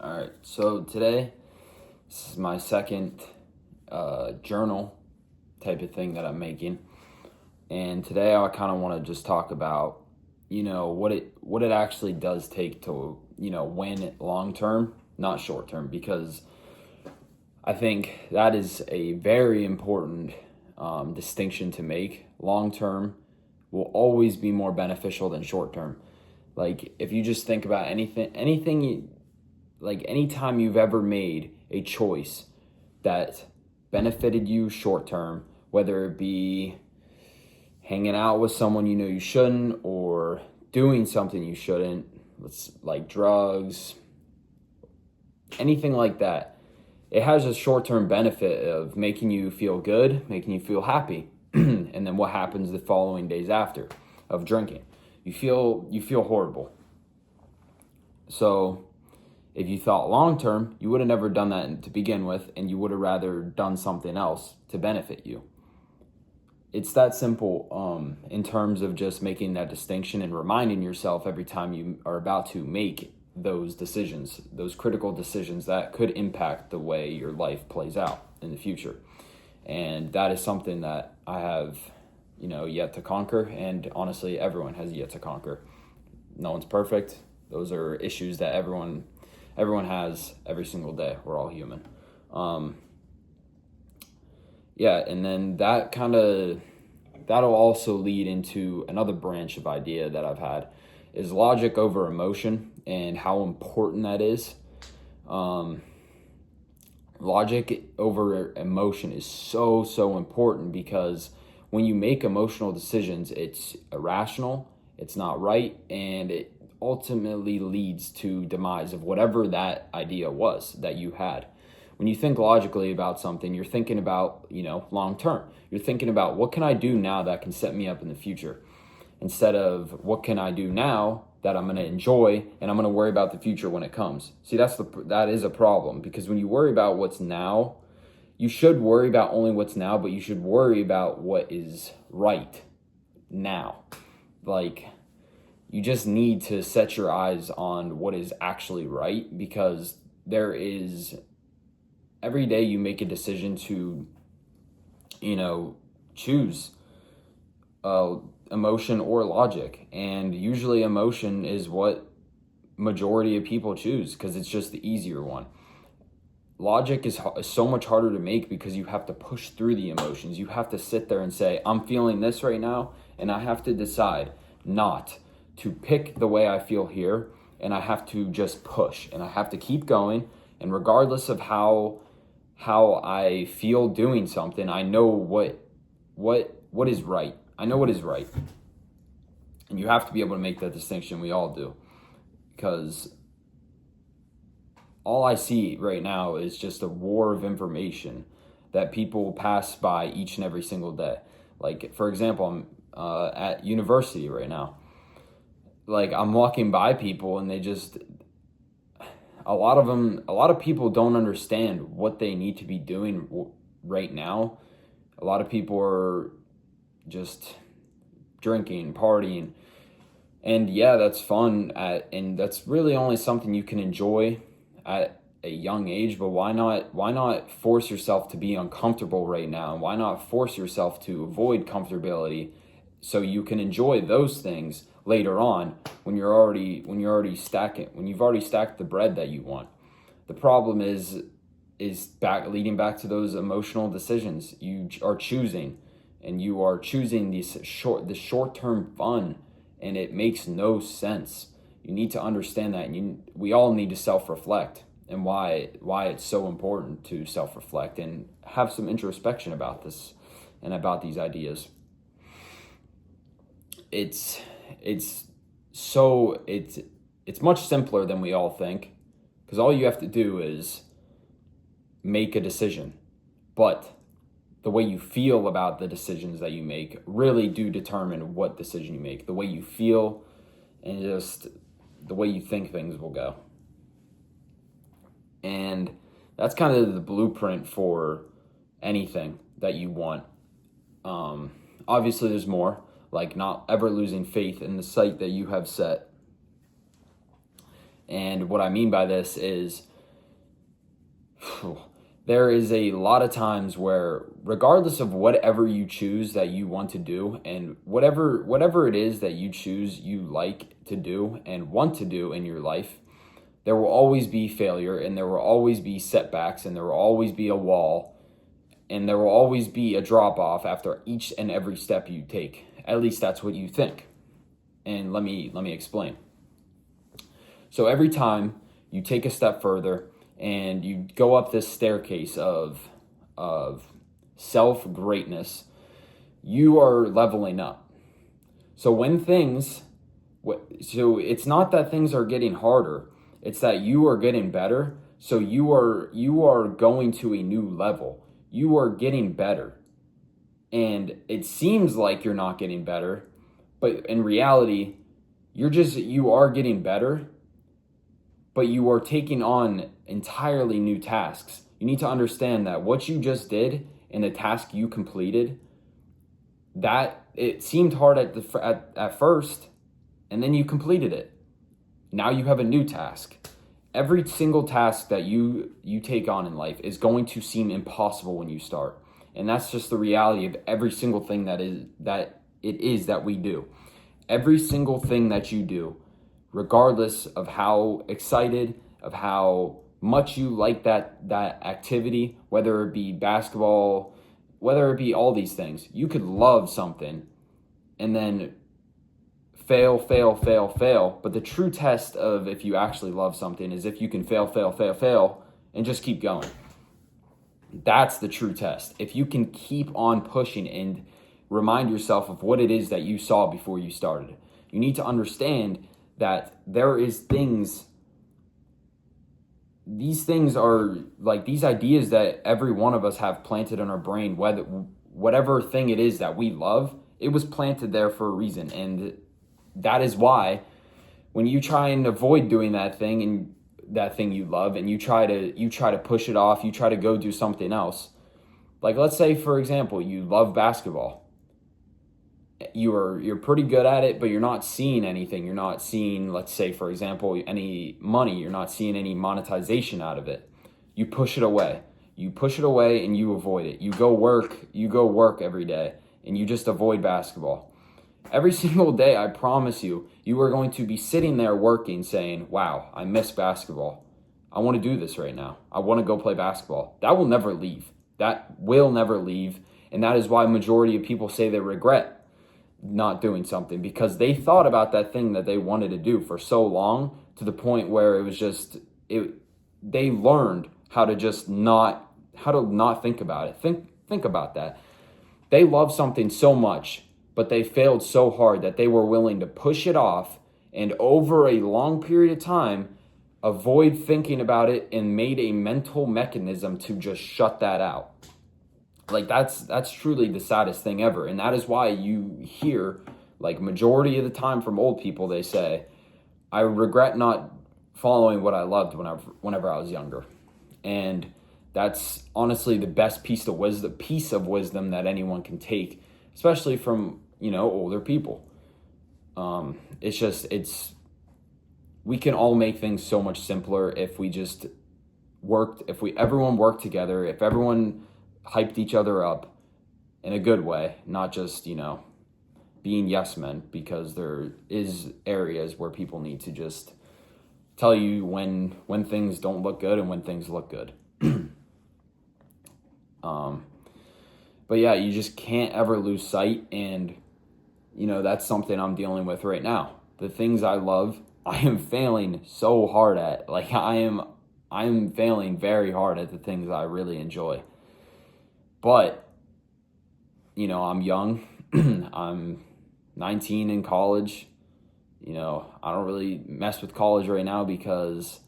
All right, so today, this is my second journal type of thing that I'm making, and today I kind of want to just talk about, what it actually does take to, win long term, not short term, because I think that is a very important distinction to make. Long term will always be more beneficial than short term. Like if you just think about anytime you've ever made a choice that benefited you short term, whether it be hanging out with someone you know you shouldn't or doing something you shouldn't, like drugs, anything like that, it has a short term benefit of making you feel good, making you feel happy. And then what happens the following days after of drinking? You feel horrible. So if you thought long term, you would have never done that to begin with, and you would have rather done something else to benefit you. It's that simple in terms of just making that distinction and reminding yourself every time you are about to make those decisions, those critical decisions that could impact the way your life plays out in the future. And that is something that I have, yet to conquer, and honestly, everyone has yet to conquer. No one's perfect. Those are issues that everyone has every single day. We're all human. And then that'll also lead into another branch of idea that I've had is logic over emotion and how important that is. Logic over emotion is so important because when you make emotional decisions, it's irrational, it's not right, and it ultimately leads to demise of whatever that idea was that you had. When you think logically about something, you're thinking about, long term. You're thinking about what can I do now that can set me up in the future, instead of what can I do now that I'm going to enjoy and I'm going to worry about the future when it comes. See, that is a problem, because when you worry about what's now, you should worry about only what's now, but you should worry about what is right now. Like, you just need to set your eyes on what is actually right, because every day you make a decision to, choose emotion or logic. And usually emotion is what majority of people choose because it's just the easier one. Logic is so much harder to make because you have to push through the emotions. You have to sit there and say, I'm feeling this right now, and I have to decide not to pick the way I feel here, and I have to just push, and I have to keep going. And regardless of how I feel doing something, I know what is right. I know what is right. And you have to be able to make that distinction. We all do. Because all I see right now is just a war of information that people pass by each and every single day. Like, for example, I'm at university right now. Like, I'm walking by people and a lot of people don't understand what they need to be doing right now. A lot of people are just drinking, partying, and yeah, that's fun and that's really only something you can enjoy at a young age. But why not force yourself to be uncomfortable right now? And why not force yourself to avoid comfortability so you can enjoy those things later on when you've already stacked the bread that you want. The problem is leading back to those emotional decisions you are choosing, and you are choosing the short-term fun, and it makes no sense. You need to understand that, and we all need to self-reflect, and why it's so important to self-reflect and have some introspection about this and about these ideas. It's much simpler than we all think, because all you have to do is make a decision. But the way you feel about the decisions that you make really do determine what decision you make. The way you feel and just the way you think things will go. And that's kind of the blueprint for anything that you want. Obviously, there's more, like not ever losing faith in the sight that you have set. And what I mean by this is there is a lot of times where, regardless of whatever you choose that you want to do, and whatever it is that you choose you like to do and want to do in your life, there will always be failure, and there will always be setbacks, and there will always be a wall, and there will always be a drop off after each and every step you take. At least that's what you think. And let me explain. So every time you take a step further and you go up this staircase of self-greatness, you are leveling up. So so it's not that things are getting harder, it's that you are getting better. So you are going to a new level. You are getting better. And it seems like you're not getting better, but in reality, you are getting better, but you are taking on entirely new tasks. You need to understand that what you just did and the task you completed, that it seemed hard at first, and then you completed it. Now you have a new task. Every single task that you take on in life is going to seem impossible when you start. And that's just the reality of every single thing that we do. Every single thing that you do, regardless of how excited, of how much you like that activity, whether it be basketball, whether it be all these things, you could love something and then fail. But the true test of if you actually love something is if you can fail, and just keep going. That's the true test. If you can keep on pushing and remind yourself of what it is that you saw before you started. You need to understand that there is these things are like these ideas that every one of us have planted in our brain, whatever thing it is that we love, it was planted there for a reason. And that is why when you try and avoid doing that thing and that thing you love, and you try to push it off, you try to go do something else. Like, let's say, for example, you love basketball. You're pretty good at it, but you're not seeing anything. You're not seeing, let's say, for example, any money. You're not seeing any monetization out of it. You push it away. You push it away and you avoid it. You go work every day and you just avoid basketball. Every single day, I promise you, you are going to be sitting there working saying, wow, I miss basketball. I want to do this right now. I want to go play basketball. That will never leave. That will never leave. And that is why majority of people say they regret not doing something, because they thought about that thing that they wanted to do for so long to the point where they learned how to not think about it. Think about that. They love something so much, but they failed so hard that they were willing to push it off and over a long period of time avoid thinking about it and made a mental mechanism to just shut that out. Like that's truly the saddest thing ever. And that is why you hear, like, majority of the time from old people, they say, I regret not following what I loved whenever I was younger. And that's honestly the best piece of wisdom that anyone can take, especially from, older people. We can all make things so much simpler if we just everyone worked together, if everyone hyped each other up in a good way, not just, being yes men, because there is areas where people need to just tell you when things don't look good and when things look good. But yeah, you just can't ever lose sight, and that's something I'm dealing with right now. The things I love, I am failing so hard at. Like, I am failing very hard at the things I really enjoy. But, I'm young. I'm 19 in college. I don't really mess with college right now because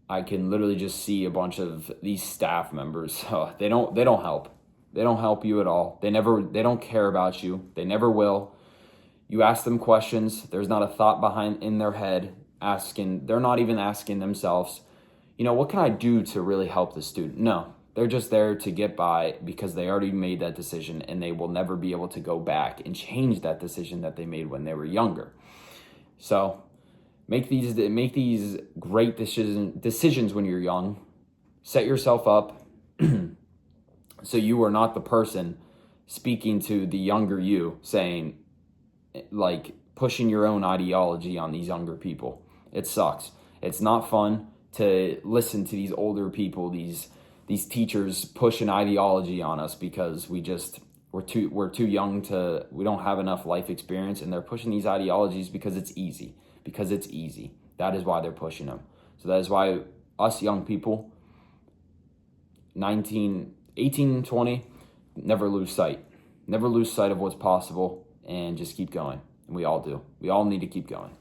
I can literally just see a bunch of these staff members. They don't help. They don't help you at all. They don't care about you. They never will. You ask them questions, there's not a thought in their head they're not even asking themselves, what can I do to really help the student? No, they're just there to get by because they already made that decision, and they will never be able to go back and change that decision that they made when they were younger. So make these great decisions when you're young. set yourself up so you are not the person speaking to the younger you, saying, like, pushing your own ideology on these younger people. It sucks. It's not fun to listen to these older people, these teachers push an ideology on us because we're too young we don't have enough life experience, and they're pushing these ideologies because it's easy. That is why they're pushing them. So that is why us young people, 18, 20, never lose sight of what's possible, and just keep going. And we all do. We all need to keep going.